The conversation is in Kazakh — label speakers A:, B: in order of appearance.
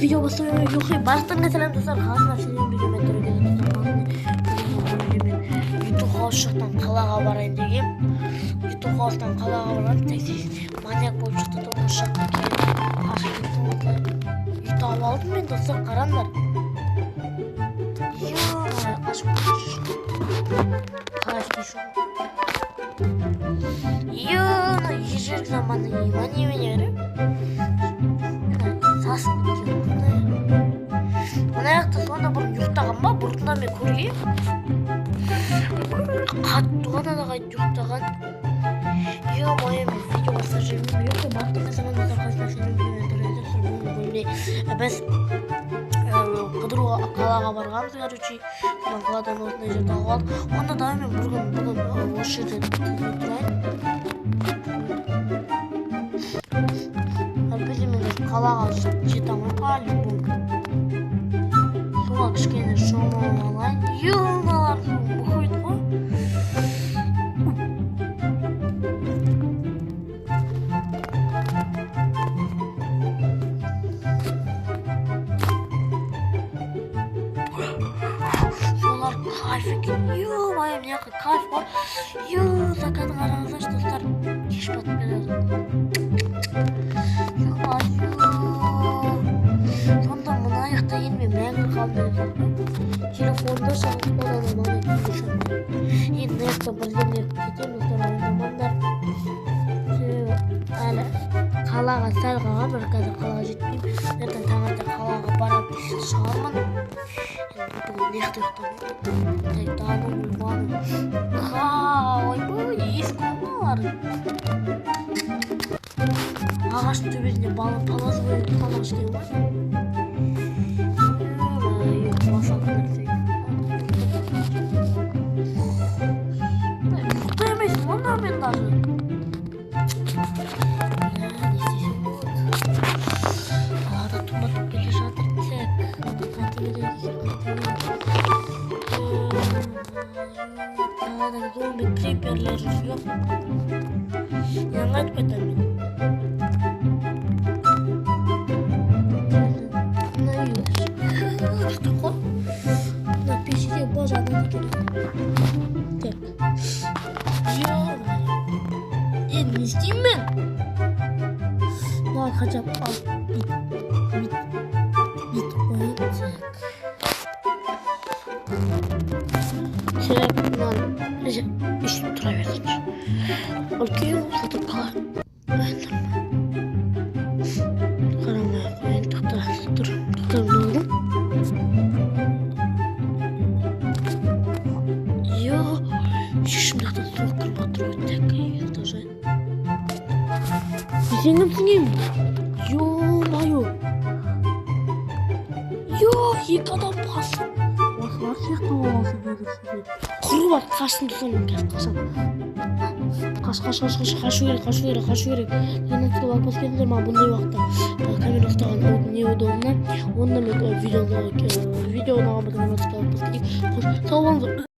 A: видео бастабай жокой баштан салам достор, казыр сенин видеомен YouTube хаус жактан калаага барайын дегем. YouTube хаустан калаага барам, такси маньяк болуп чыкты да ошол жакка келип кашып кеттим. Үй таап алдым мен достор, караңдар. Кашып кеттим. Ежик заманы немене сасып кеткен. Мына жакта сонда бұрын ұйықтаған ба? Бұрында мен көргем. Қатты ғана да қайтып ұйықтаған. Ё-моё, мен видео бастап жүрмін. Yok, бақтым mesela arkadaşlar senin biz қыдыруға қалаға барғанбыз, короче. Содан қаладан осындай жерде алып алдық. Онда да мен бүгін осы жерде тұрайын. Қалаға жете алмай по-любому. Суға кішкене шомылып алайын. Мыналар мұхит қой. Солар кайф екен. Ё-моё, мына жақта кайф бар. Закатын қараңыздаршы достар. Кеш батып келеді. Сонда мына жақта енді мен мәңгі қалдым. Телефонда шағып қолданып мана келешім. Енді мына жақта бірдеңе кетемін достар, ойнамаңдар. Әлі қалаға сәл қалған, бір қазір қалаға жетпеймін. Ертең таңертең қалаға барып шығармын. Бүгін не жақта ұйықтамын. Ойбай, ескі мыналар. Ағаштың төбесінде балын палас қойып қалған кішкене бар. Мықты емеспін онда мен даже. Не істесем болады. Қалада туматып келе жатыр тек. Қалада зомби криперлер жүріп. Жаңа айтып айтамын мен. Напишите, боже, она не керек. Так. Не істеймін мен. Маған қажап ал. Бит қойын. Так. Шереп мынаны ішіп тұра бердіңші. Үлкен ұлсатып қалар. Қарамай қойын. Тұр. Тұр. Шешімдіқті соқ кіріп атыр өттек. Тоже. Сенің түсінген? Ё-майо. Екі адам қасым. Осылар сияқты болмасы бөгірсізде. Құры бар, қашын түсінген қашан. Қашу керек. Сені тұтып алып баскетіндер ма бұндай уақытта камера ұстаған неудобно. Онда мен видеоны алып баскетейік. Сау болыңыздар.